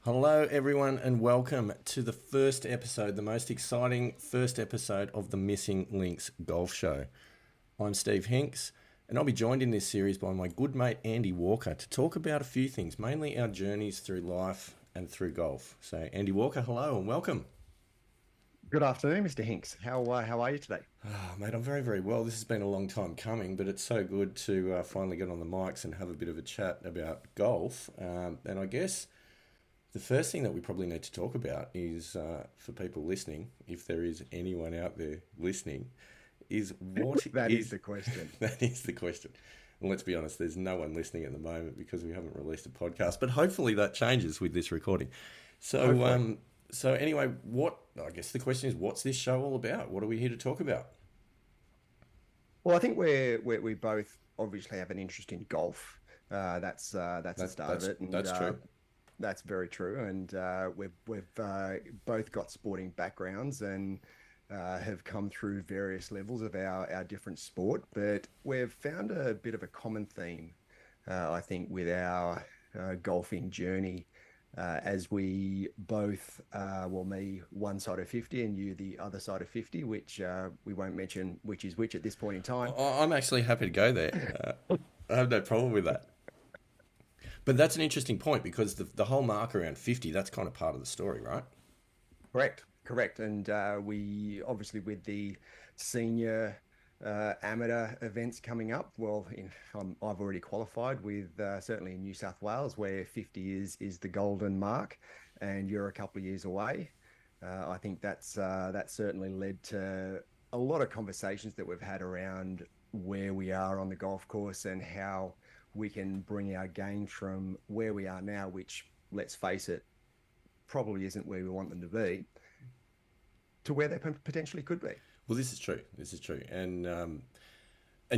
Hello, everyone, and welcome to the first episode, the most exciting first episode of the Missing Links Golf Show. I'm Steve Hinks, and I'll be joined in this series by my good mate Andy Walker to talk about a few things, mainly our journeys through life and through golf. So, Andy Walker, hello and welcome. Good afternoon, Mr. Hinks. How are you today? Mate, I'm very, very well. This has been a long time coming, but it's so good to finally get on the mics and have a bit of a chat about golf. And I guess the first thing that we probably need to talk about is for people listening, if there is anyone out there listening, is what That is is the question. that is the question. And let's be honest, there's no one listening at the moment because we haven't released a podcast, but hopefully that changes with this recording. So, Hopefully. so anyway, what I guess the question is, what's this show all about? What are we here to talk about? Well, I think we both obviously have an interest in golf. That's the That, start of that's it, and that's true. that's very true. And we've both got sporting backgrounds and have come through various levels of our different sport, but we've found a bit of a common theme, I think, with our golfing journey. As we both, well, me one side of 50 and you the other side of 50, which we won't mention which is which at this point in time. I'm actually happy to go there. I have no problem with that. But that's an interesting point because the whole mark around 50, that's kind of part of the story, right? Correct, correct. And we obviously with the senior amateur events coming up, well, I've already qualified with certainly in New South Wales, where 50 is the golden mark, and you're a couple of years away. I think that certainly led to a lot of conversations that we've had around where we are on the golf course and how we can bring our game from where we are now, which, let's face it, probably isn't where we want them to be, to where they potentially could be. Well, this is true. This is true. And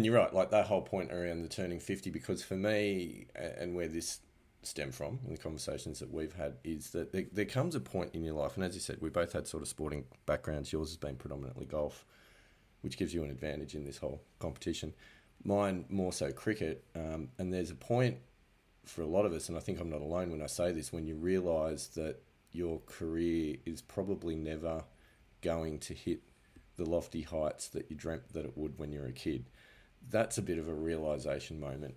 you're right, like that whole point around the turning 50, because for me, and where this stemmed from in the conversations that we've had, is that there comes a point in your life, and as you said, we both had sort of sporting backgrounds. Yours has been predominantly golf, which gives you an advantage in this whole competition. Mine more so cricket. And there's a point for a lot of us, and I think I'm not alone when I say this, when you realise that your career is probably never going to hit the lofty heights that you dreamt that it would when you were a kid. That's a bit of a realization moment,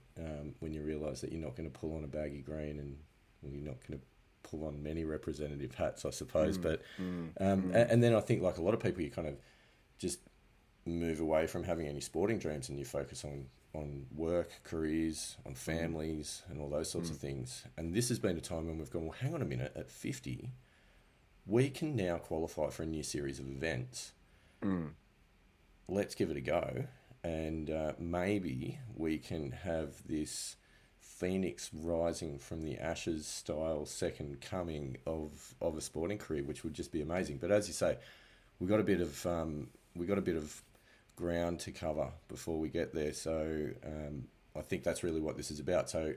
when you realize that you're not going to pull on a baggy green, and well, you're not going to pull on many representative hats, I suppose. Mm, But mm, mm, and then I think, like a lot of people, you kind of just move away from having any sporting dreams and you focus on work, careers, on mm, families, and all those sorts of mm, things. And this has been a time when we've gone, well, hang on a minute, at 50, we can now qualify for a new series of events. mm. Let's give it a go, and maybe we can have this phoenix rising from the ashes style second coming of a sporting career, which would just be amazing. But as you say, we got a bit of ground to cover before we get there. So I think that's really what this is about. So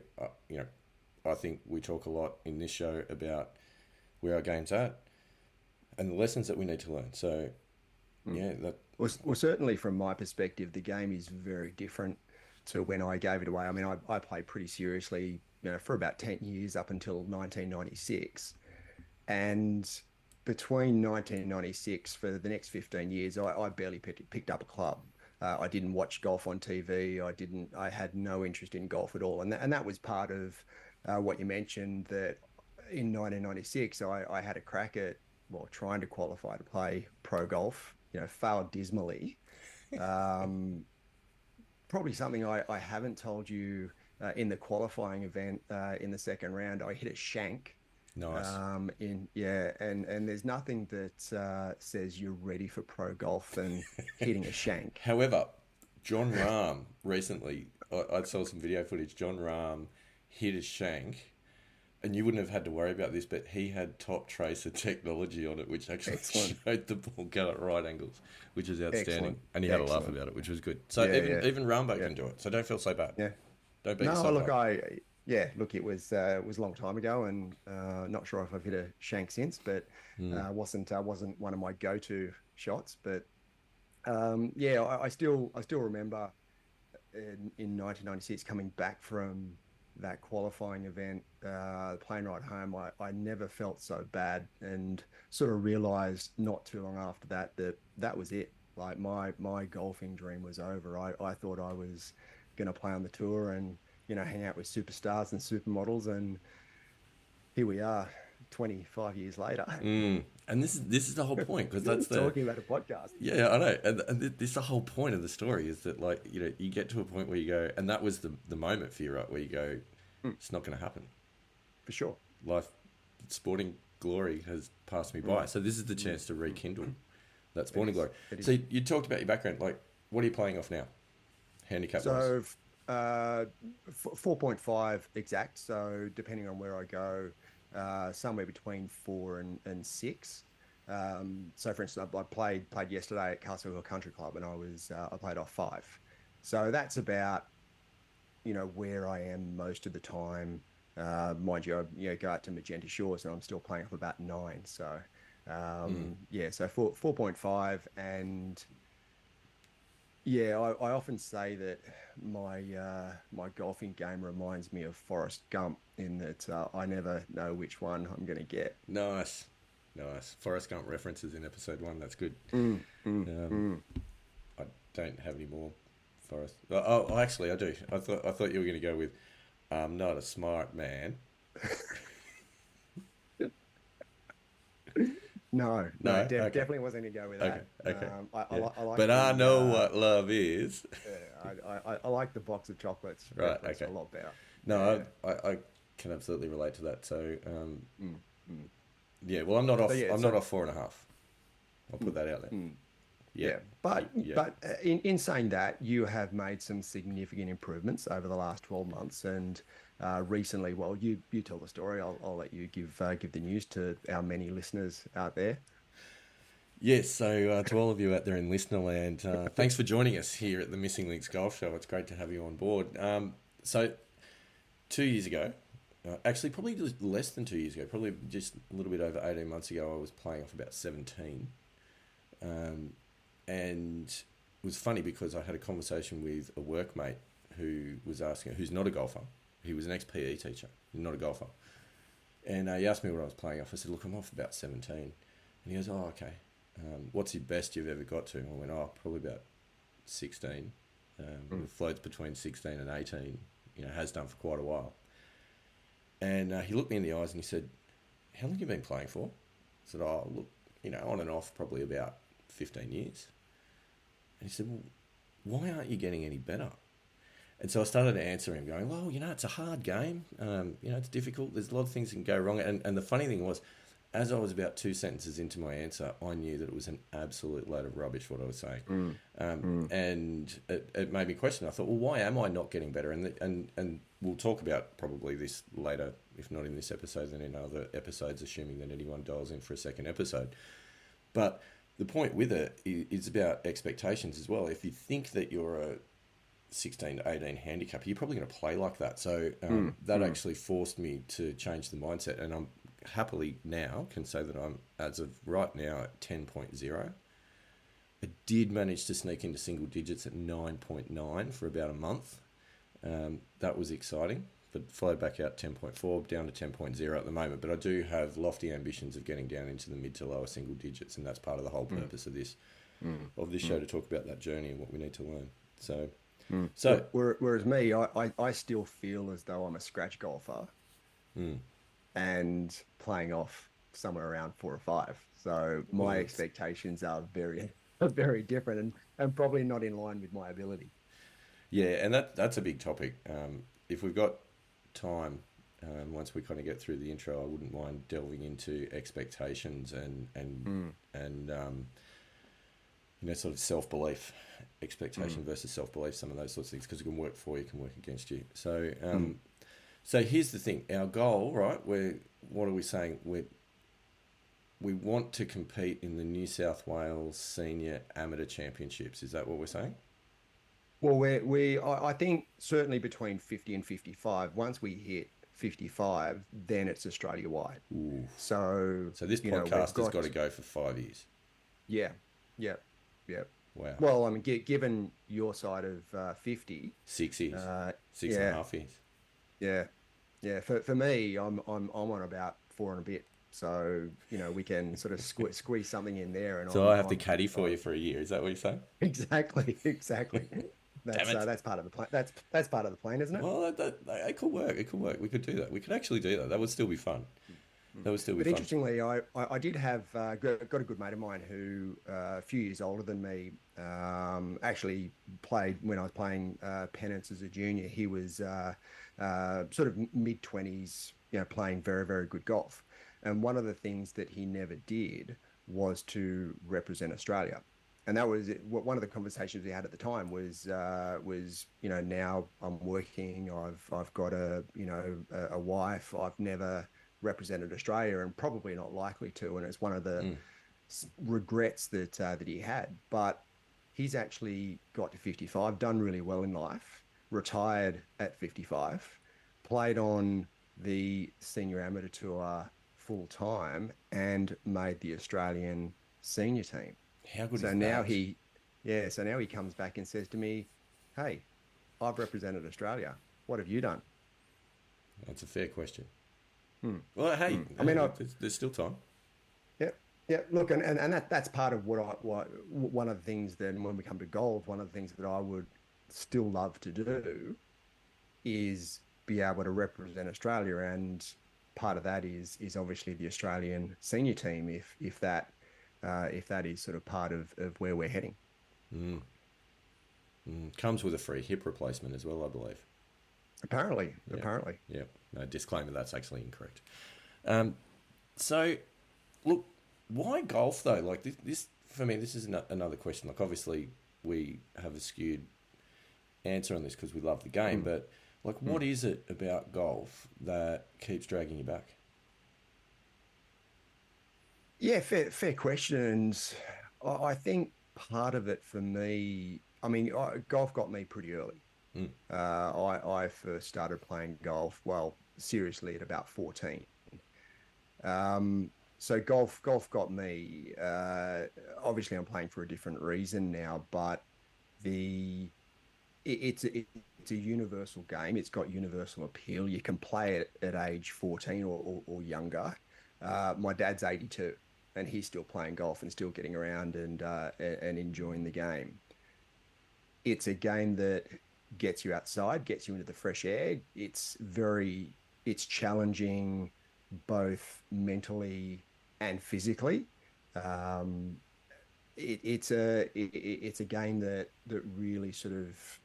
I think we talk a lot in this show about where our game's at and the lessons that we need to learn. So Mm. yeah, that Well, certainly from my perspective, the game is very different to when I gave it away. I mean, I played pretty seriously, for about 10 years up until 1996. And between 1996 for the next 15 years, I barely picked up a club. I didn't watch golf on TV. I had no interest in golf at all. And that was part of what you mentioned, that in 1996, I had a crack at, well, trying to qualify to play pro golf, failed dismally. Um, Probably something I haven't told you, in the qualifying event, in the second round, I hit a shank. nice. And there's nothing that says you're ready for pro golf than hitting a shank. However, John Rahm recently, I saw some video footage. John Rahm hit a shank, and you wouldn't have had to worry about this, but he had top tracer technology on it, which actually Excellent, showed the ball go at right angles, which is outstanding. excellent, And he had a laugh excellent. about it, which was good. So Yeah, even Rambo yeah, can do it. So don't feel so bad. yeah. Don't beat No, yourself look, up. look, it was a long time ago, and not sure if I've hit a shank since, but Mm. wasn't one of my go-to shots. But I still remember in 1996 coming back from that qualifying event, the plane ride home, I never felt so bad, and sort of realized not too long after that that that was it. Like my golfing dream was over. I thought I was going to play on the tour and hang out with superstars and supermodels, and here we are, 25 years later, And this is the whole point, because that's the talking about a podcast. yeah, I know, and this is the whole point of the story, is that, like, you get to a point where you go, and that was the moment for you, right, where you go, Mm, it's not going to happen. for sure. Life, sporting glory has passed me Mm, by, so this is the mm, chance to mm. rekindle that It sporting is. glory. It So is. you talked about your background, like, what are you playing off now, handicap wise? So, 4.5 exact. So, depending on where I go, somewhere between 4 and 6. So, for instance, I played yesterday at Castle Hill Country Club, and I played off 5. So that's about where I am most of the time. Mind you, I go out to Magenta Shores, and I'm still playing off about 9. So, Mm. yeah, so 4.5. And yeah, I often say that my golfing game reminds me of Forrest Gump, in that I never know which one I'm going to get. Nice, nice. Forrest Gump references in episode 1. That's good. Mm, mm, Um, mm. I don't have any more Forrest. Actually, I do. I thought you were going to go with, "I'm not a smart man." No, No, no, okay, definitely wasn't going to go with okay, that. okay, yeah. I like But I the know what love is. I like the box of chocolates Right. reference a Okay. lot better. No, Yeah. I can absolutely relate to that. So, Mm, mm. yeah. Well, I'm not So off. yeah, I'm not so off 4.5. I'll put mm, that out there. mm. Yeah. Yeah, but Yeah. in saying that, you have made some significant improvements over the last 12 months, and recently, well, you tell the story. I'll let you give the news to our many listeners out there. Yes. So, to all of you out there in listener land, thanks for joining us here at the Missing Links Golf Show. It's great to have you on board. So 2 years ago, actually probably just less than 2 years ago, probably just a little bit over 18 months ago, I was playing off about 17. Um, and it was funny because I had a conversation with a workmate who was asking, who's not a golfer. He was an ex-PE teacher, not a golfer. And he asked me what I was playing off. I said, look, I'm off about 17. And he goes, oh, okay. What's the best you've ever got to? And I went, oh, probably about 16. Mm, It floats between 16 and 18, has done for quite a while. And he looked me in the eyes and he said, how long have you been playing for? I said, oh, look, on and off probably about 15 years. And he said, well, why aren't you getting any better? And so I started to answer him going, well, it's a hard game. It's difficult. There's a lot of things that can go wrong. And the funny thing was, as I was about 2 sentences into my answer, I knew that it was an absolute load of rubbish what I was saying. mm, mm, And it made me question. I thought, well, why am I not getting better? And we'll talk about probably this later, if not in this episode, then in other episodes, assuming that anyone dials in for a second episode. But the point with it is about expectations as well. If you think that you're a 16 to 18 handicap, you're probably going to play like that. So mm, that mm, actually forced me to change the mindset. And I'm happily now can say that I'm, as of right now, at 10.0. I did manage to sneak into single digits at 9.9 for about a month. That was exciting, but flowed back out 10.4, down to 10.0 at the moment. But I do have lofty ambitions of getting down into the mid to lower single digits, and that's part of the whole mm, purpose of this mm, show, mm, to talk about that journey and what we need to learn. So, mm. so Whereas me, I still feel as though I'm a scratch golfer mm, and playing off somewhere around 4 or 5. So well, my expectations are are very different, and probably not in line with my ability. yeah, and that's a big topic. If we've got time, once we kind of get through the intro, I wouldn't mind delving into expectations Mm, and sort of self-belief, mm, expectation versus self-belief, some of those sorts of things, because it can work for you, can work against you. So, mm, so here's the thing: our goal, right? What are we saying? We want to compete in the New South Wales Senior Amateur Championships. Is that what we're saying? Well, I think certainly between 50 and 55. Once we hit 55, then it's Australia wide. Ooh. So, So this we've podcast has got got, to go for 5 years. yeah, yeah, yeah. Wow. Well, I mean, given your side of 50, 6 years, uh, six and a yeah, half years. Yeah, yeah. For me, I'm on about four and a bit. So we can sort of squeeze something in there, and So I have to I'm caddy for you for a year. Is that what you're saying? exactly. Damn it. That's part of the plan. That's part of the plan, isn't it? Well, it could work. It could work. We could do that. We could actually do that. That would still be fun. Mm. That would still be But fun. interestingly, I did have got a good mate of mine who a few years older than me. Actually played when I was playing Penance as a junior. He was sort of mid 20s, playing very very good golf. And one of the things that he never did was to represent Australia. And that was one of the conversations we had at the time was now I'm working, I've got a wife. I've never represented Australia and probably not likely to. And it's one of the Mm. regrets that he had. But he's actually got to 55, done really well in life, retired at 55, played on the senior amateur tour full time, and made the Australian senior team. How good So is now that? so now he comes back and says to me, "Hey, I've represented Australia. What have you done?" That's a fair question. Hmm. Well, Hmm. hey, I mean, there's still time. yeah, yeah. Look, and that's part of what one of the things that when we come to golf, one of the things that I would still love to do is be able to represent Australia, and part of that is obviously the Australian senior team, if that is sort of part of where we're heading. Mm. Mm. Comes with a free hip replacement as well, I believe. Apparently, Yeah. apparently. Yeah. No, disclaimer, that's actually incorrect. Um, so, look, why golf though? Like this for me, this is another question. Like, obviously, we have a skewed answer on this because we love the game, Mm, but like, mm. what is it about golf that keeps dragging you back? Yeah, fair questions. I think part of it for me, I mean, golf got me pretty early. Mm. I first started playing golf, well, seriously at about 14. So golf got me. Obviously, I'm playing for a different reason now, but the it's a universal game. It's got universal appeal. You can play it at age 14 or younger. My dad's 82 and he's still playing golf and still getting around and enjoying the game. It's a game that gets you outside, gets you into the fresh air. It's challenging both mentally and physically. Um, it's a game that really sort of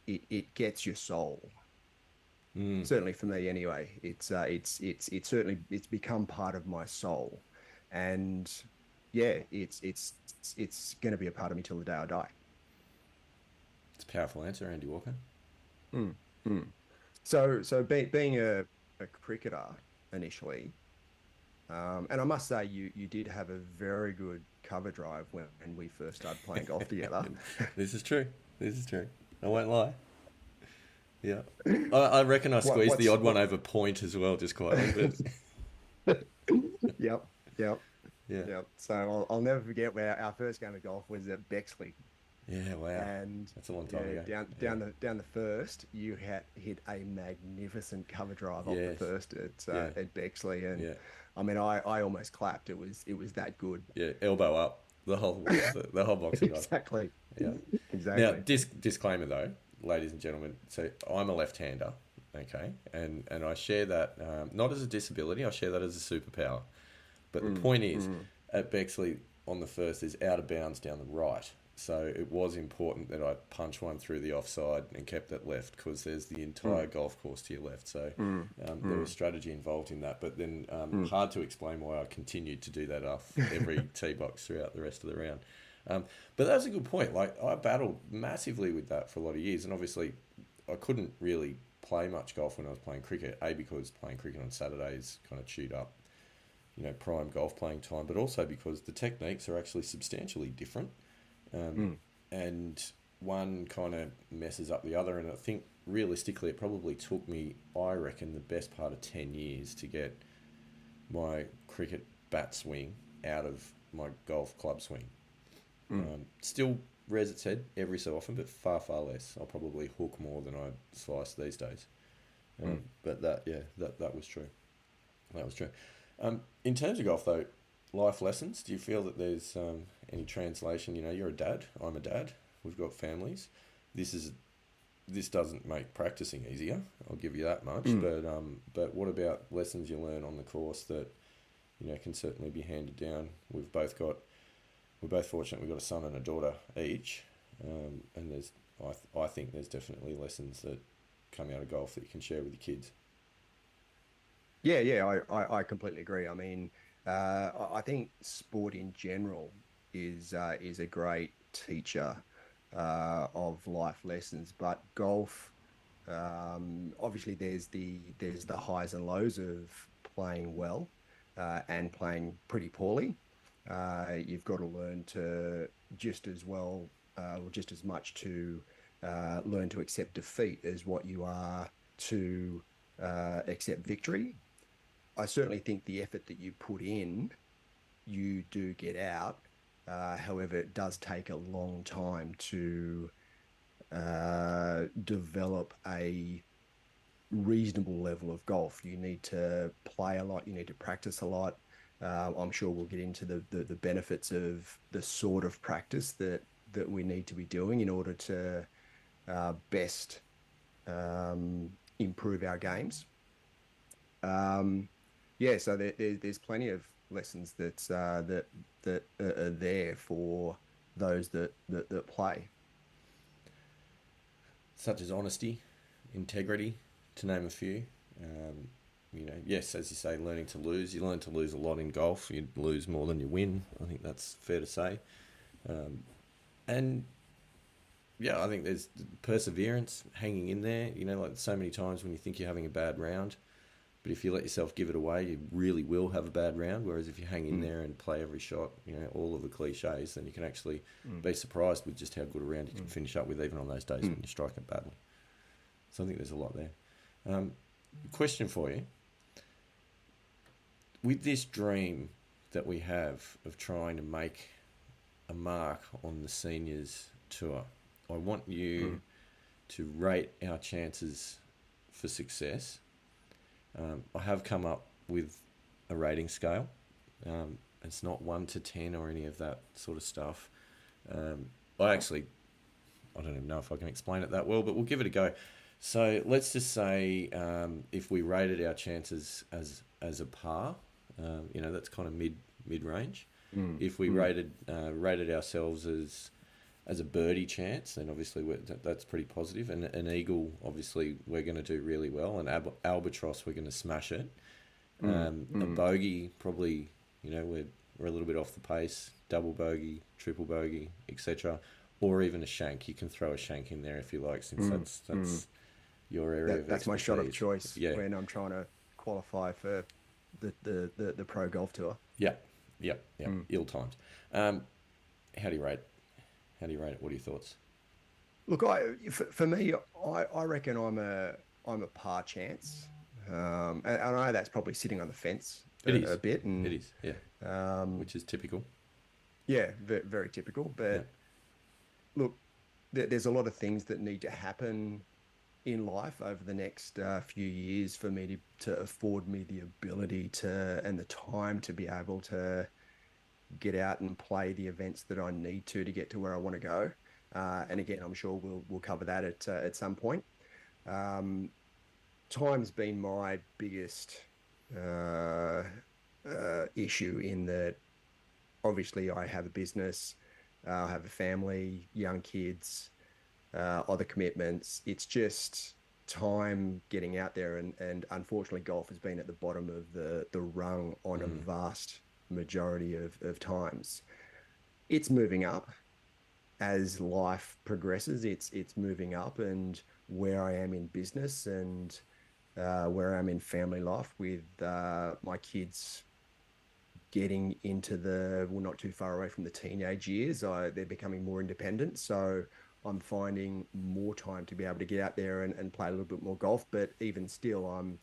it gets your soul. Mm. Certainly for me, anyway. It's certainly it's become part of my soul, and yeah, it's going to be a part of me till the day I die. It's a powerful answer, Andy Walker. Mm, mm. Being a cricketer initially, and I must say you did have a very good cover drive when we first started playing golf together. This is true. This is true. I won't lie. Yeah. I reckon I What squeezed the what's odd one what? over point as well, just quietly. But Yep, yep, yeah. yep. So I'll never forget where our first game of golf was at Bexley, Yeah, wow. and That's a long time yeah, ago. down Yeah. down the down the first, you had hit a magnificent cover drive off the Yes. first Yeah. at Bexley, and Yeah. I mean I almost clapped. It was that good. Yeah. Elbow up. The whole boxing glove. Exactly, Yeah. Now, exactly. disclaimer though, ladies and gentlemen. So I'm a left-hander, okay, and I share that not as a disability. I share that as a superpower. But the Mm, point is, mm, at Bexley on the first is out of bounds down the right. So it was important that I punch one through the offside and kept it left because there's the entire mm, golf course to your left. So mm, there was mm, strategy involved in that. But then mm, hard to explain why I continued to do that off every tee box throughout the rest of the round. Um, but that's a good point. Like I battled massively with that for a lot of years, and obviously I couldn't really play much golf when I was playing cricket. A, because playing cricket on Saturdays kind of chewed up, prime golf playing time, but also because the techniques are actually substantially different. Um, mm. and one kind of messes up the other. And I think realistically, it probably took me, I reckon, the best part of 10 years to get my cricket bat swing out of my golf club swing. Mm. Still res its head every so often, but far, far less. I'll probably hook more than I slice these days. Mm. But that was true. That was true. In terms of golf, though, life lessons, do you feel that there's any translation? You know, you're a dad, I'm a dad, we've got families. This is this doesn't make practicing easier, I'll give you that much. But what about lessons you learn on the course that, you know, can certainly be handed down? We're both fortunate, we've got a son and a daughter each, and I think there's definitely lessons that come out of golf that you can share with your kids. Yeah, I completely agree. I mean, I think sport in general is a great teacher of life lessons, but golf, obviously, there's the highs and lows of playing well and playing pretty poorly. You've got to learn to just as well, or just as much to learn to accept defeat as what you are to accept victory. I certainly think the effort that you put in, you do get out. However, it does take a long time to develop a reasonable level of golf. You need to play a lot. You need to practice a lot. I'm sure we'll get into the benefits of the sort of practice that we need to be doing in order to best improve our games. Um, yeah, so there's plenty of lessons that are there for those that play. Such as honesty, integrity, to name a few. Um, you know, yes, as you say, learning to lose. You learn to lose a lot in golf. You lose more than you win. I think that's fair to say. Um, and yeah, I think there's perseverance, hanging in there. You know, like so many times when you think you're having a bad round, but if you let yourself give it away, you really will have a bad round. Whereas if you hang in Mm, there and play every shot, you know, all of the cliches, then you can actually mm, be surprised with just how good a round you can mm, finish up with, even on those days when mm. you're striking it badly. So I think there's a lot there. Um, Question for you: with this dream that we have of trying to make a mark on the seniors tour, I want you Mm. to rate our chances for success. I have come up with a rating scale. It's not 1 to 10 or any of that sort of stuff. Um, I actually, I don't even know if I can explain it that well, but we'll give it a go. So let's just say if we rated our chances as a par, you know, that's kind of mid range. Mm, If we mm, rated ourselves as a birdie chance, then obviously that's pretty positive. And an eagle, obviously, we're going to do really well. And albatross, we're going to smash it. mm, A mm. bogey, probably, you know, we're a little bit off the pace. Double bogey, triple bogey, etc. Or even a shank. You can throw a shank in there if you like, since Mm, that's mm. your area of That's my shot of expertise. choice Yeah, when I'm trying to qualify for the pro golf tour. yeah, yeah, yeah. Mm. Ill timed. Um, how do you rate? How do you rate it? What are your thoughts? Look, for me, I reckon I'm a par chance, and I know that's probably sitting on the fence It a is. bit, It and is. Yeah, um, which is typical. yeah, very typical. Yeah. But look, there's a lot of things that need to happen in life over the next few years for me to afford me the ability to and the time to be able to get out and play the events that I need to get to where I want to go. And again, I'm sure we'll cover that at some point. Um, Time's been my biggest uh, issue in that obviously I have a business, I have a family, young kids, other commitments. It's just time getting out there, and unfortunately, golf has been at the bottom of the rung on a Mm. vast majority of times. It's moving up as life progresses. It's moving up, and where I am in business and where I'm in family life with my kids getting into well, not too far away from the teenage years. They're becoming more independent. So I'm finding more time to be able to get out there and play a little bit more golf. But even still, I'm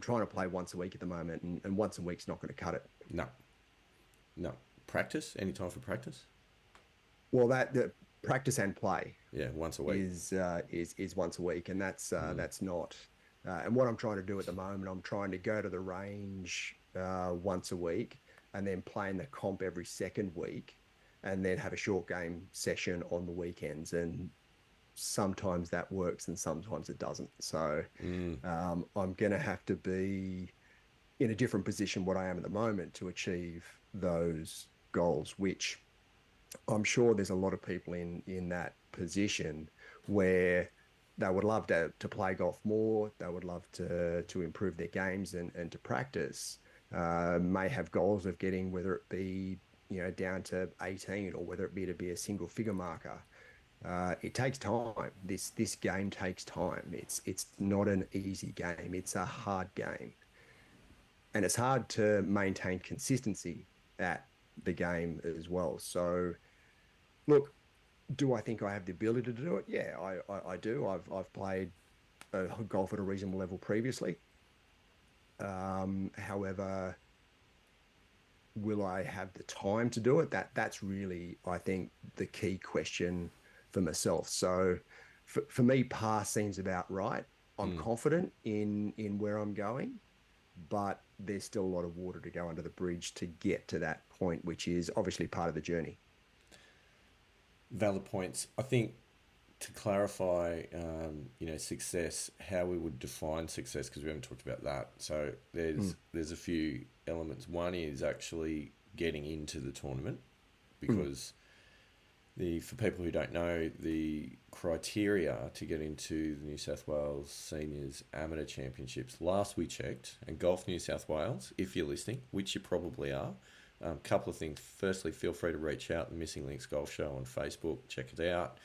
trying to play once a week at the moment, and once a week's not going to cut it. No, no. Practice? Any time for practice? Well, that the practice and play Yeah, once a week. is once a week, and Mm. that's not. And what I'm trying to do at the moment, I'm trying to go to the range once a week and then play in the comp every second week and then have a short game session on the weekends. And sometimes that works and sometimes it doesn't. So Mm. I'm going to have to be in a different position what I am at the moment to achieve those goals, which I'm sure there's a lot of people in that position where they would love to play golf more. They would love to improve their games and to practice. May have goals of getting whether it be down to 18 or whether it be to be a single figure marker. It takes time. This game takes time. It's not an easy game. It's a hard game, and it's hard to maintain consistency at the game as well. So, look, do I think I have the ability to do it? Yeah, I do. I've played golf at a reasonable level previously. However, will I have the time to do it? That's really, I think, the key question for myself. So for me, pass seems about right. I'm Mm. confident in where I'm going, but there's still a lot of water to go under the bridge to get to that point, which is obviously part of the journey. Valid points. I think to clarify, success, how we would define success, because we haven't talked about that. So Mm, there's a few elements. One is actually getting into the tournament, mm, because the for people who don't know, the criteria to get into the New South Wales Seniors Amateur Championships, last we checked, and Golf New South Wales, if you're listening, which you probably are, couple of things. Firstly, feel free to reach out, the Missing Links Golf Show on Facebook, check it out.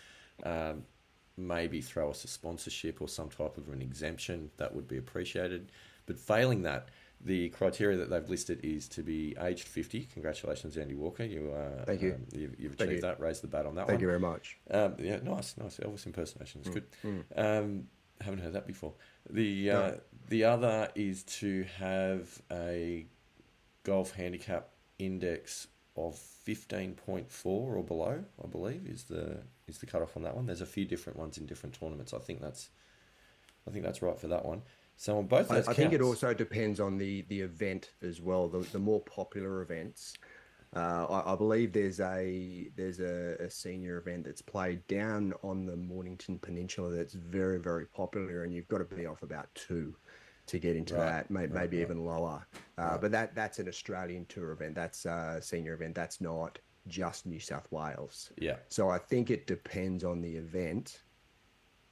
Um, Maybe throw us a sponsorship or some type of an exemption, that would be appreciated. But failing that, the criteria that they've listed is to be aged 50. Congratulations, Andy Walker. thank you. You've Thank achieved you. that. Raised the bat on that Thank one. you very much. Yeah, nice Elvis impersonation. It's Mm, good. mm. Haven't heard that before. The No. uh, the other is to have a golf handicap index of 15.4 or below, I believe, is the cutoff on that one. There's a few different ones in different tournaments. I think that's right for that one. So on both those I think it counts, also depends on the event as well. The more popular events, I believe there's a senior event that's played down on the Mornington Peninsula that's very very popular, and you've got to be off about two to get into right, that, right, maybe right, even lower. right. But that's an Australian tour event. That's a senior event. That's not just New South Wales. Yeah, So I think it depends on the event,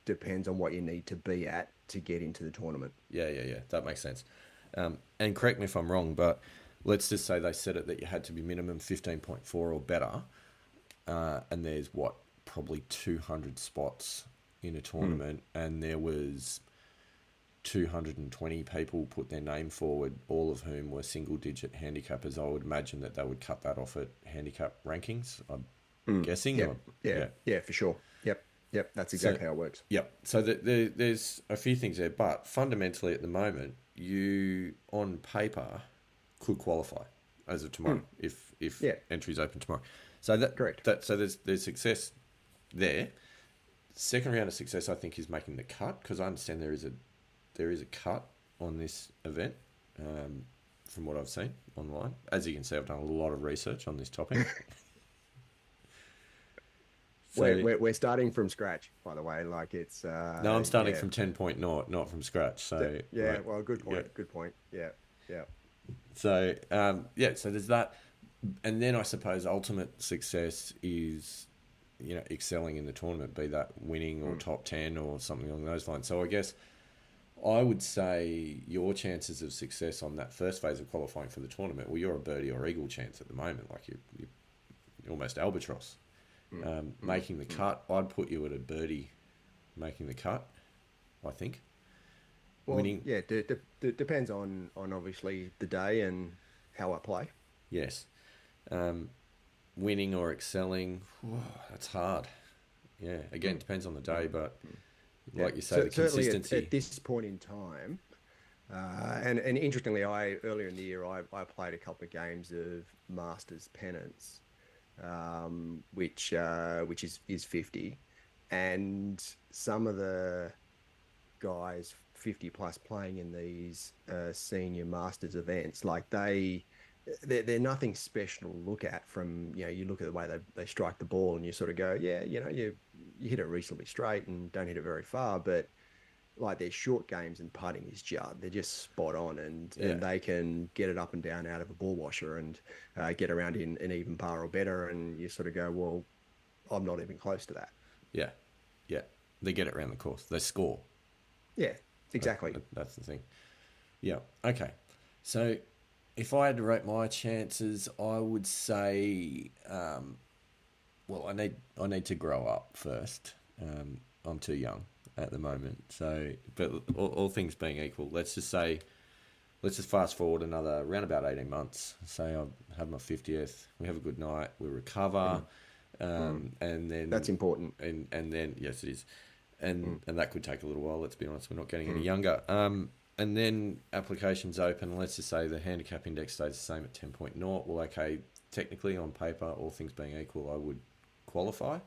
depends on what you need to be at to get into the tournament. yeah. That makes sense. And correct me if I'm wrong, but let's just say they said it that you had to be minimum 15.4 or better, and there's probably 200 spots in a Mm. tournament, and there was 220 people put their name forward, all of whom were single digit handicappers. I would imagine that they would cut that off at handicap rankings, I'm Mm. guessing. Yep. Or, Yeah. yeah. Yeah, for sure. Yep. Yep. That's So, exactly how it works. yep. So there's a few things there, but fundamentally at the moment, you on paper could qualify as of tomorrow Mm. if Yeah. entries open tomorrow. So Correct. there's success there. Second round of success, I think, is making the cut, because I understand there is a cut on this event, from what I've seen online. As you can see, I've done a lot of research on this topic. We're, So we're we're starting from scratch, by the way. Like it's no, I'm starting yeah. from 10.0, not from scratch. So Yeah, right, well, good yeah. point. Good point. Yeah. Yeah. So so there's that, and then I suppose ultimate success is excelling in the tournament, be that winning or Mm. top 10 or something along those lines. So I guess I would say your chances of success on that first phase of qualifying for the tournament, well, you're a birdie or eagle chance at the moment. Like you're almost albatross. Mm. Mm. Making the Mm. cut, I'd put you at a birdie making the cut, I think. Well, Winning, yeah, depends on obviously the day and how I play. yes. Um, Winning or excelling, that's hard. Yeah, again, Mm. depends on the day, Mm. but Mm. Yeah, like you say, so the certainly consistency. at this point in time, and interestingly, I earlier in the year I played a couple of games of Masters pennants, which is 50, and some of the guys 50 plus playing in these senior masters events, like they're nothing special to look at. From, you look at the way they strike the ball and you sort of go, yeah, you hit it reasonably straight and don't hit it very far, but like their short games and putting is just, they're just spot on, and they can get it up and down out of a ball washer and get around in an even par or better, and you sort of go, well, I'm not even close to that. Yeah, yeah. They get it around the course. They score. Yeah, exactly. That's the thing. Yeah. Okay. So if I had to rate my chances, I would say, well, I need to grow up first. I'm too young at the moment. So, but all things being equal, let's just fast forward another around about 18 months. Say I have my 50th. We have a good night. We recover. And then That's important. And then yes, it is. And that could take a little while. Let's be honest. We're not getting any younger. And then applications open. Let's just say the handicap index stays the same at 10.0. Well, okay, technically on paper, all things being equal, I would qualify.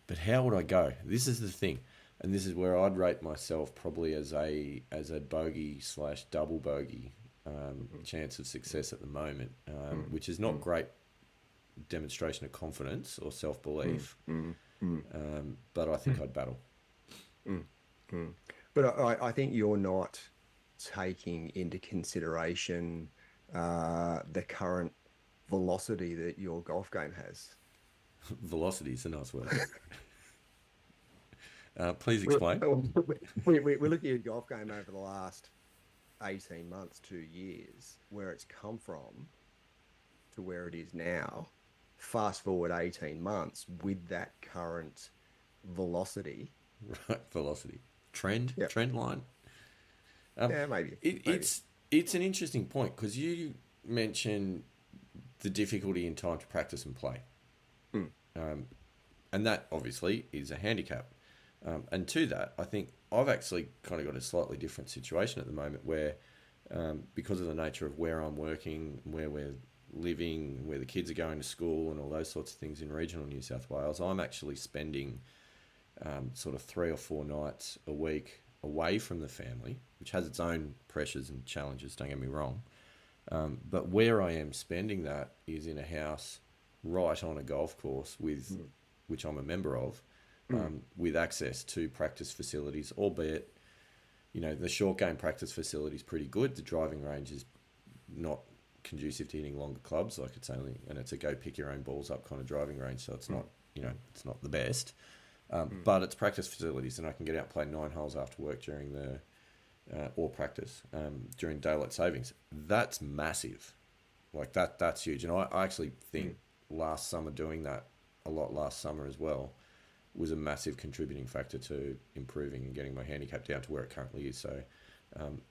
But how would I go? This is the thing, and this is where I'd rate myself probably as a bogey / double bogey chance of success at the moment, which is not great demonstration of confidence or self-belief. But I think I'd battle. But I think you're not taking into consideration the current velocity that your golf game has. Velocity is a nice word. Please explain. We look at your golf game over the last 18 months, 2 years, where it's come from to where it is now. Fast forward 18 months with that current velocity. Right, velocity. Trend line. Maybe. It's an interesting point because you mentioned the difficulty in time to practice and play. And that obviously is a handicap. And to that, I think I've actually kind of got a slightly different situation at the moment where, because of the nature of where I'm working, where we're living, where the kids are going to school and all those sorts of things in regional New South Wales, I'm actually spending sort of 3 or 4 nights a week away from the family, which has its own pressures and challenges, don't get me wrong. But where I am spending that is in a house right on a golf course which I'm a member of, with access to practice facilities, albeit, the short game practice facility is pretty good. The driving range is not conducive to hitting longer clubs, like it's a go pick your own balls up kind of driving range, so it's not, it's not the best. But it's practice facilities, and I can get out and play 9 holes after work during or practice during daylight savings. That's massive. Like that's huge. And I actually think last summer doing that a lot last summer as well was a massive contributing factor to improving and getting my handicap down to where it currently is. So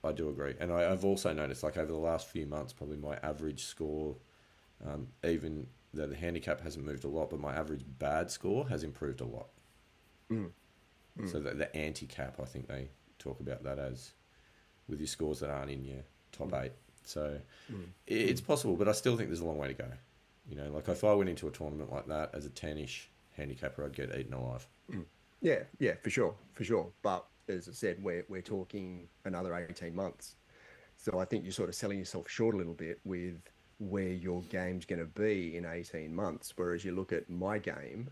I do agree. And I've also noticed, like over the last few months, probably my average score, even though the handicap hasn't moved a lot, but my average bad score has improved a lot. So the anti-cap, I think they talk about that as with your scores that aren't in your top 8. So it's possible, but I still think there's a long way to go. Like if I went into a tournament like that as a 10-ish handicapper, I'd get eaten alive. Yeah, for sure. But as I said, we're talking another 18 months. So I think you're sort of selling yourself short a little bit with where your game's going to be in 18 months. Whereas you look at my game,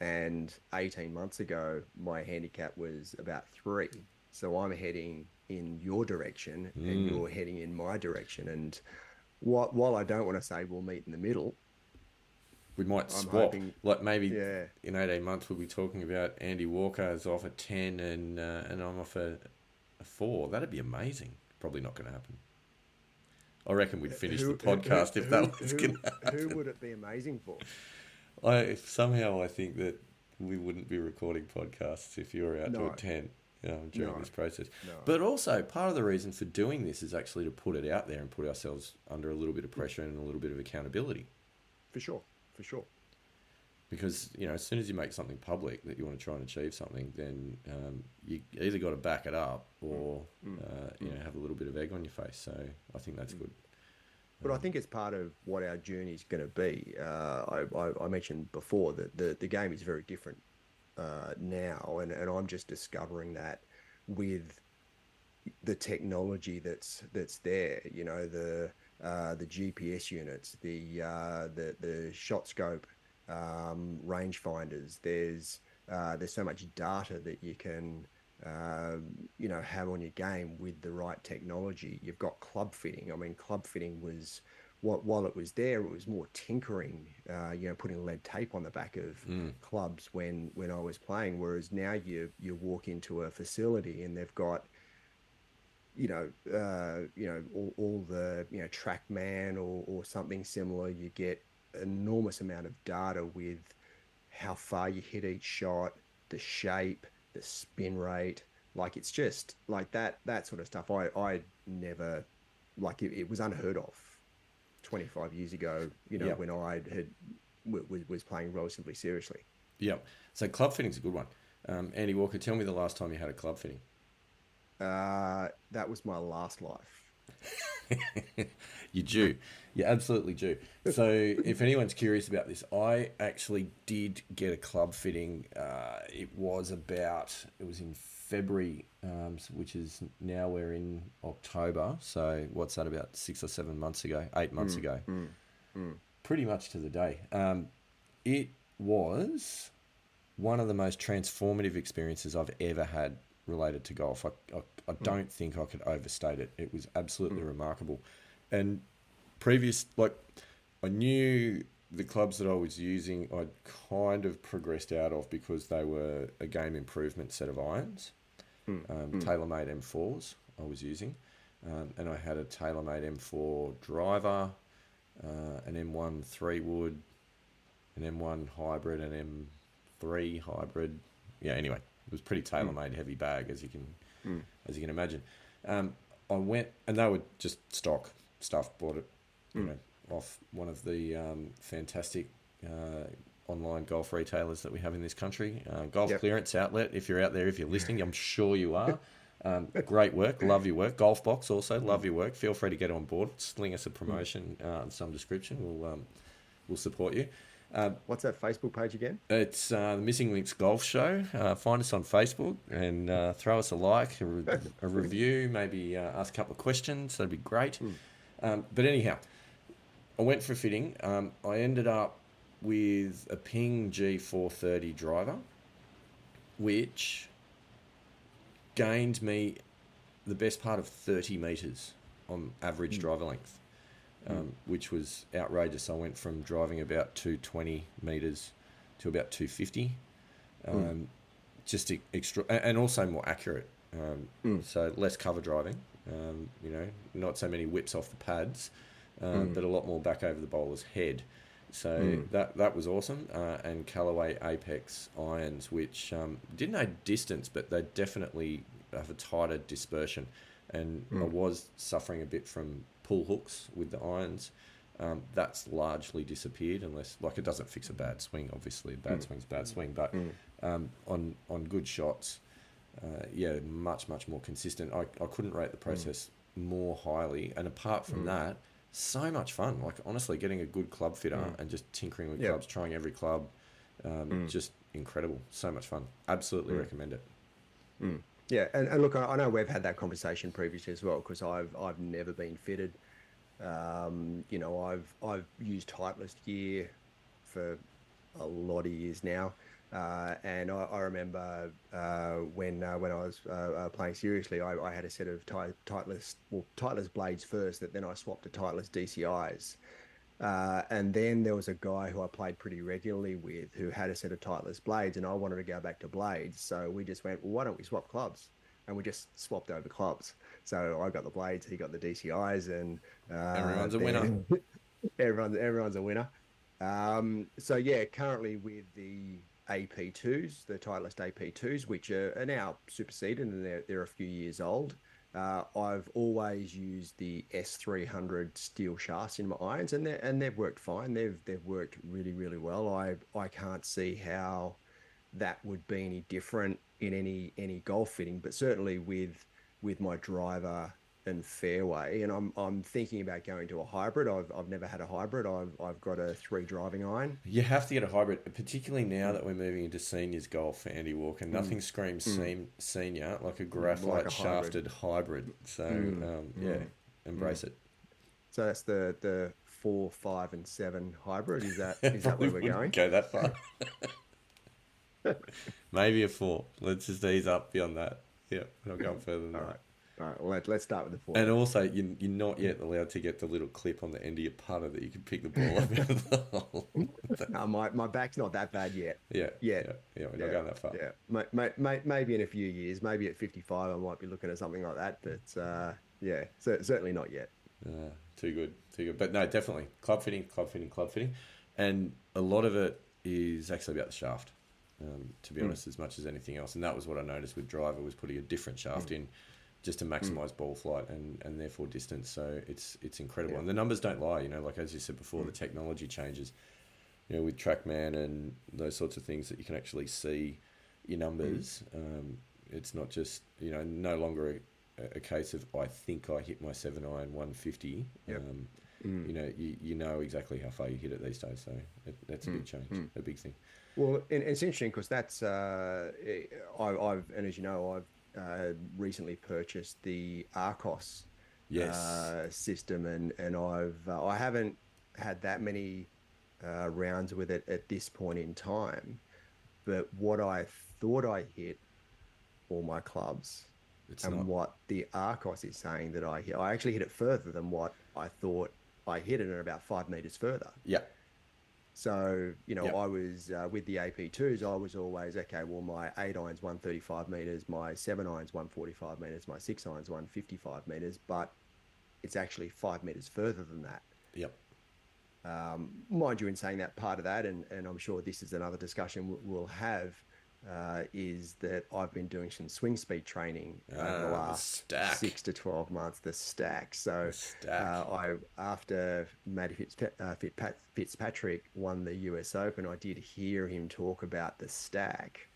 and 18 months ago, my handicap was about 3. So I'm heading in your direction and you're heading in my direction. And while I don't want to say we'll meet in the middle, we might swap. Like maybe in 18 months we'll be talking about Andy Walker is off a 10 and I'm off a 4. That'd be amazing. Probably not going to happen. I reckon we'd finish the podcast if that was going to happen. Who would it be amazing for? Somehow I think that we wouldn't be recording podcasts if you were out to a 10 during this process. No. But also, part of the reason for doing this is actually to put it out there and put ourselves under a little bit of pressure and a little bit of accountability. For sure. Because, as soon as you make something public that you want to try and achieve something, then you either got to back it up or, have a little bit of egg on your face. So I think that's good. But I think it's part of what our journey is going to be. I mentioned before that the game is very different now, and I'm just discovering that with the technology that's there. You know, the GPS units, the shot scope, rangefinders. There's so much data that you can have on your game with the right technology. You've got club fitting. I mean, club fitting was what while it was there, it was more tinkering. Putting lead tape on the back of clubs when I was playing. Whereas now you walk into a facility and they've got all the TrackMan or something similar. You get enormous amount of data with how far you hit each shot, the shape, the spin rate. Like it's just like that sort of stuff. I never like it was unheard of 25 years ago. Yep. When I was playing relatively seriously. Yep. So club fitting's a good one. Andy Walker, tell me the last time you had a club fitting. That was my last life. You do. You absolutely do. So, if anyone's curious about this, I actually did get a club fitting. It was in February, which is now we're in October. So, what's that, about 6 or 7 months ago, 8 months ago? Pretty much to the day. It was one of the most transformative experiences I've ever had related to golf. I don't think I could overstate it. It was absolutely remarkable. And I knew the clubs that I was using, I'd kind of progressed out of because they were a game improvement set of irons. TaylorMade M4s I was using. And I had a TaylorMade M4 driver, an M1 3-wood, an M1 hybrid, an M3 hybrid. Yeah, anyway, it was pretty TaylorMade heavy bag, as you can imagine. I went, and they were just stock stuff. Bought it, off one of the fantastic online golf retailers that we have in this country. Golf Clearance Outlet. If you're out there, if you're listening, I'm sure you are. Great work, love your work. Golf Box also, love your work. Feel free to get on board. Sling us a promotion of some description. We'll support you. What's that Facebook page again? It's the Missing Links Golf Show. Find us on Facebook and throw us a like, a review, maybe ask a couple of questions. That'd be great. But anyhow, I went for a fitting. I ended up with a Ping G430 driver, which gained me the best part of 30 metres on average driver length. Which was outrageous. I went from driving about 220 metres to about 250. Just extra, and also more accurate. So less cover driving. Not so many whips off the pads, but a lot more back over the bowler's head. So that was awesome. And Callaway Apex irons, which didn't have distance, but they definitely have a tighter dispersion. And I was suffering a bit from pull hooks with the irons. That's largely disappeared, unless, like, it doesn't fix a bad swing. Obviously, a bad swing's a bad swing, but on good shots, much more consistent. I couldn't rate the process more highly. And apart from that, so much fun. Like, honestly, getting a good club fitter and just tinkering with clubs, trying every club, just incredible. So much fun. Absolutely recommend it. Yeah, and look, I know we've had that conversation previously as well, because I've never been fitted. I've used Titleist gear for a lot of years now, and I remember when I was playing seriously, I had a set of Titleist blades first, that then I swapped to Titleist DCIs. And then there was a guy who I played pretty regularly with who had a set of Titleist blades, and I wanted to go back to blades. So we just went, well, why don't we swap clubs? And we just swapped over clubs. So I got the blades, he got the DCIs, and everyone's a winner. everyone's a winner. So yeah, currently with the AP2s, the Titleist AP2s, which are now superseded and they're a few years old. I've always used the S300 steel shafts in my irons, and they've worked fine. They've worked really, really well. I can't see how that would be any different in any golf fitting, but certainly with my driver and fairway, and I'm thinking about going to a hybrid. I've never had a hybrid. I've got a 3 driving iron. You have to get a hybrid, particularly now Mm, that we're moving into seniors golf, Andy Walker. mm, Nothing screams mm, senior like a like graphite a hybrid. shafted hybrid. So, Mm, yeah, mm, mm. embrace it. So that's the 4, 5, and 7 hybrid. Is that Probably where we're wouldn't going? go that far. Maybe a 4. Let's just ease up beyond that. Yeah, we're not going further than All that. right. All right. Well, let's start with the 4 And then. also, you're not yet allowed to get the little clip on the end of your putter that you can pick the ball up out of the hole. No, my back's not that bad yet. Yeah, Yet. yeah, yeah. We're not Yeah. going that far. Yeah. Maybe in a few years, maybe at 55, I might be looking at something like that. But yeah, certainly not yet. Too good, too good. But no, definitely club fitting, club fitting, club fitting, and a lot of it is actually about the shaft. To be Mm, honest, as much as anything else, and that was what I noticed with driver was putting a different shaft mm, in, just to mm. maximise ball flight and therefore distance. So it's incredible, Yeah. and the numbers don't lie. You know, like as you said before, the Mm, technology changes. You know, with TrackMan and those sorts of things that you can actually see your mm. numbers. It's not just no longer a case of I think I hit my 7 iron 150. Yep. Mm, You know exactly how far you hit it these days. So that's a mm, big change, mm. a big thing. Well, and it's interesting because that's I've and as you know, I've recently purchased the Arcos Yes. system, and I haven't had that many rounds with it at this point in time. But what I thought I hit all my clubs, It's and not. what the Arcos is saying that I hit, I actually hit it further than what I thought I hit it, at about 5 meters further. Yeah. So, Yep. I was with the AP2s, I was always, okay, well, my 8 irons 135 meters, my 7 irons 145 meters, my 6 irons 155 meters, but it's actually 5 meters further than that. Yep. Mind you, in saying that, part of that, and I'm sure this is another discussion we'll have, is that I've been doing some swing speed training over the The last stack. 6 to 12 months, the stack. The So stack. after Fitzpatrick won the US Open, I did hear him talk about the stack.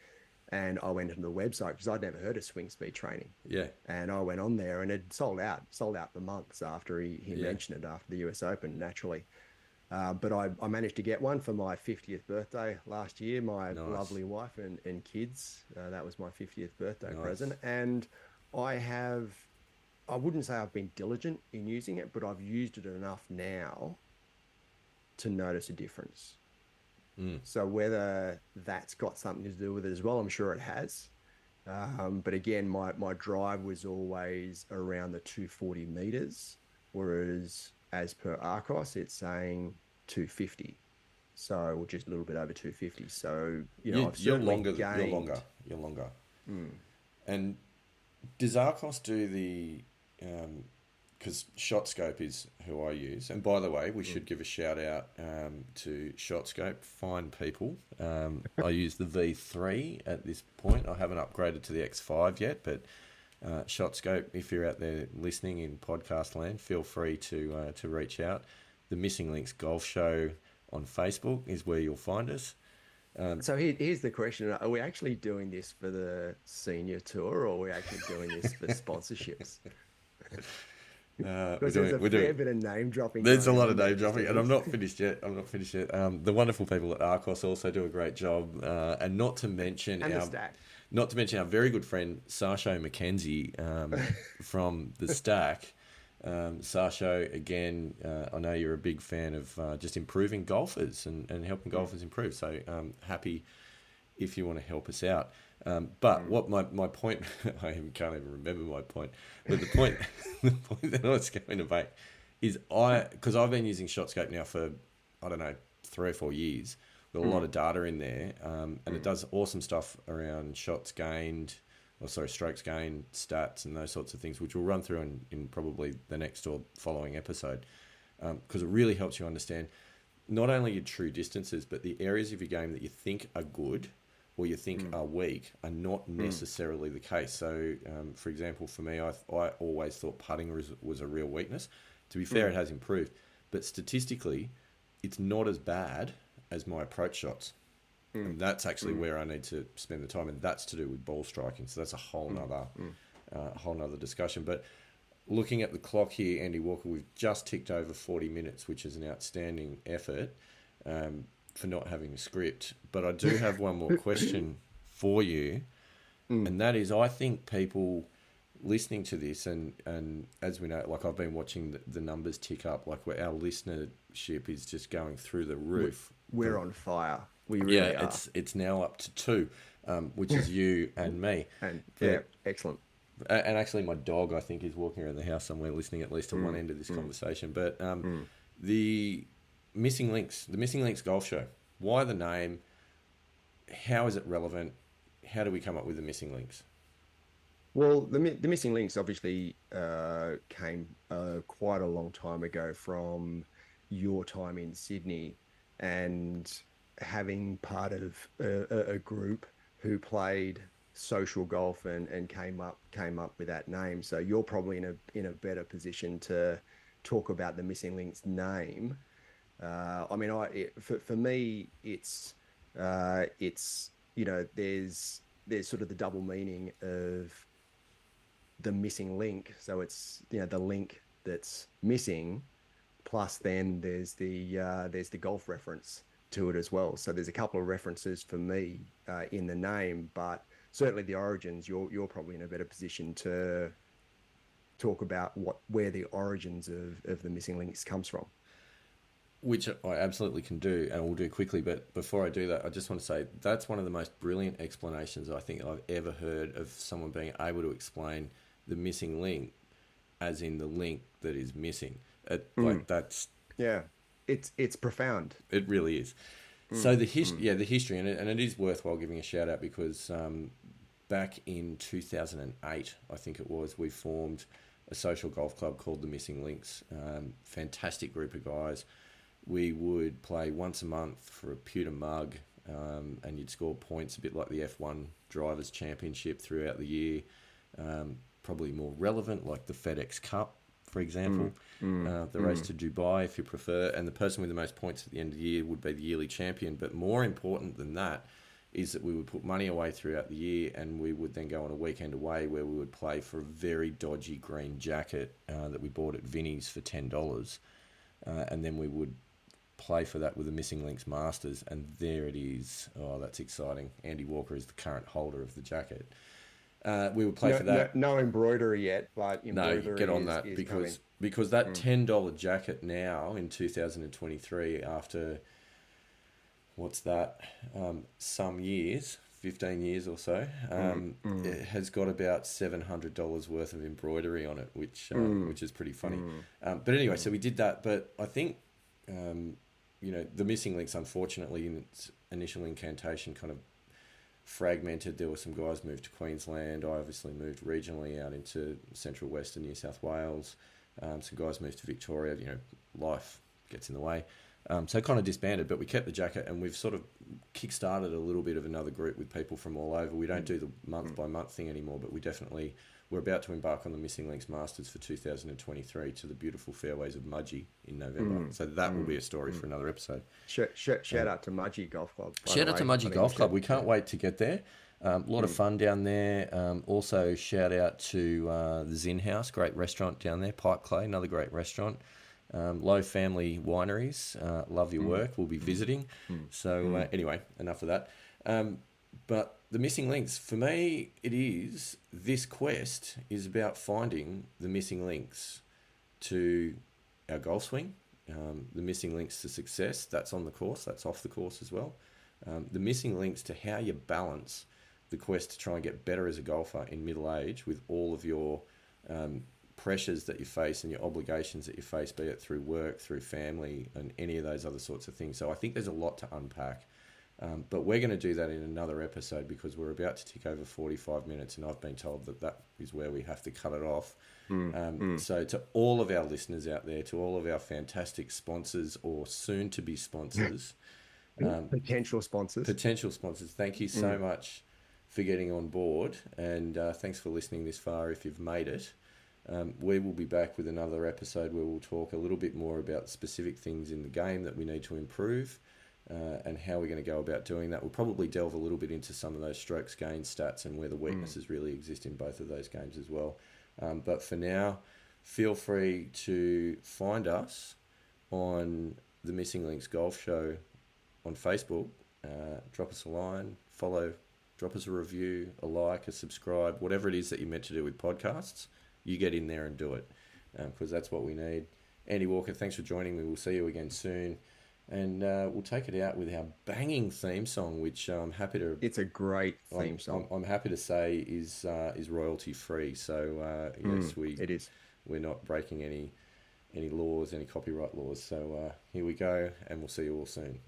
And I went into the website because I'd never heard of swing speed training. Yeah. And I went on there, and it sold out for months after he Yeah. mentioned it after the US Open, naturally. But I managed to get one for my 50th birthday last year. My Nice. lovely wife and kids. That was my 50th birthday Nice. present. And I wouldn't say I've been diligent in using it, but I've used it enough now to notice a difference. Mm. So whether that's got something to do with it as well, I'm sure it has. But again, my drive was always around the 240 meters, whereas as per Arcos, it's saying 250. So just a little bit over 250. So, I've You're certainly longer. You're longer. gained. You're longer. Mm, And does Arcos do the? Because ShotScope is who I use. And by the way, we mm. should give a shout out to ShotScope. Fine people. I use the V3 at this point. I haven't upgraded to the X5 yet, but ShotScope, if you're out there listening in podcast land, feel free to reach out. The Missing Links Golf Show on Facebook is where you'll find us. So here's the question. Are we actually doing this for the senior tour, or are we actually doing this for sponsorships? We're Because there's doing a we're fair doing bit of name dropping There's a going lot of on there, name Mr. dropping, and I'm Hinks. not finished yet. I'm not finished yet. The wonderful people at Arcos also do a great job, and And the stack. not to mention our very good friend Sasho McKenzie from the Stack. Sasho, again, I know you're a big fan of just improving golfers and helping Mm, golfers improve. So happy if you want to help us out. But mm, what my point, can't even remember my point, but the point, the point that I was going to make is because I've been using ShotScope now for, I don't know, 3 or 4 years, with a lot mm, of data in there, and it mm, does awesome stuff around shots gained, or sorry, strokes gained, stats, and those sorts of things, which we'll run through in probably the next or following episode, because it really helps you understand not only your true distances, but the areas of your game that you think are good or you think mm, are weak are not mm, necessarily the case. So, for example, for me, I always thought putting was a real weakness. To be fair, mm, it has improved, but statistically, it's not as bad as my approach shots. mm, And that's actually mm, where I need to spend the time, and that's to do with ball striking. So that's a mm, mm, whole nother discussion. But looking at the clock here, Andy Walker, we've just ticked over 40 minutes, which is an outstanding effort for not having a script. But I do have one more question for you, and that is, I think people listening to this, and as we know, like I've been watching the numbers tick up, like where our listenership is just going through the roof. We're on fire. We really are. It's now up to 2, which is you and me. And excellent. And actually, my dog, I think, is walking around the house somewhere, listening at least to one end of this conversation. But the Missing Links Golf Show. Why the name? How is it relevant? How do we come up with the Missing Links? Well, the Missing Links obviously came quite a long time ago from your time in Sydney, and having part of a group who played social golf and came up with that name. So you're probably in a better position to talk about the Missing Links name. I mean, for me, it's there's sort of the double meaning of the missing link. So it's the link that's missing, plus then there's the golf reference to it as well. So there's a couple of references for me in the name, but certainly the origins, you're probably in a better position to talk about where the origins of the Missing Links comes from. Which I absolutely can do, and we'll do quickly. But before I do that, I just want to say that's one of the most brilliant explanations I think I've ever heard of someone being able to explain the missing link, as in the link that is missing. Like that's it's profound. It really is. So the history, and it is worthwhile giving a shout out because back in 2008, I think it was, we formed a social golf club called the Missing Links. Fantastic group of guys. We would play once a month for a pewter mug, and you'd score points a bit like the F1 Drivers' Championship throughout the year. Probably more relevant, like the FedEx Cup, for example, the race to Dubai, if you prefer. And the person with the most points at the end of the year would be the yearly champion. But more important than that is that we would put money away throughout the year, and we would then go on a weekend away where we would play for a very dodgy green jacket that we bought at Vinnie's for $10. And then we would play for that with the Missing Links Masters, and there it is. Oh, that's exciting. Andy Walker is the current holder of the jacket. We would play for that. No embroidery yet, but embroidery get on that because that $10 jacket now in 2023, after what's that, some years, 15 years or so, it has got about $700 worth of embroidery on it, which is pretty funny. But anyway, so we did that. But I think the Missing Links, unfortunately, in its initial incantation, kind of fragmented. There were some guys moved to Queensland. I obviously moved regionally out into central western New South Wales. Some guys moved to Victoria. Life gets in the way. So it kind of disbanded, but we kept the jacket, and we've sort of kick-started a little bit of another group with people from all over. We don't do the month-by-month thing anymore, but we're about to embark on the Missing Links Masters for 2023 to the beautiful fairways of Mudgee in November. So that will be a story for another episode. Shout out to Mudgee Golf Club. Shout out to Mudgee Golf Club. We can't wait to get there. A lot of fun down there. Also, shout out to the Zin House, great restaurant down there. Pipe Clay, another great restaurant. Low Family Wineries, love your work. We'll be visiting. So anyway, enough of that. But the Missing Links, for me, this quest is about finding the missing links to our golf swing, the missing links to success. That's on the course, that's off the course as well. The missing links to how you balance the quest to try and get better as a golfer in middle age with all of your pressures that you face and your obligations that you face, be it through work, through family, and any of those other sorts of things. So I think there's a lot to unpack. But we're going to do that in another episode because we're about to tick over 45 minutes, and I've been told that is where we have to cut it off. So to all of our listeners out there, to all of our fantastic sponsors or soon-to-be sponsors, potential sponsors, thank you so much for getting on board, and thanks for listening this far if you've made it. We will be back with another episode where we'll talk a little bit more about specific things in the game that we need to improve, and how we're going to go about doing that. We'll probably delve a little bit into some of those strokes gained stats and where the weaknesses really exist in both of those games as well. But for now, feel free to find us on the Missing Links Golf Show on Facebook. Drop us a line, follow, drop us a review, a like, a subscribe, whatever it is that you're meant to do with podcasts. You get in there and do it, because that's what we need. Andy Walker, thanks for joining me. We'll see you again soon. And we'll take it out with our banging theme song, which I'm happy to... It's a great theme song. I'm happy to say is royalty free. So yes, it is. We're not breaking any laws, any copyright laws. So here we go, and we'll see you all soon.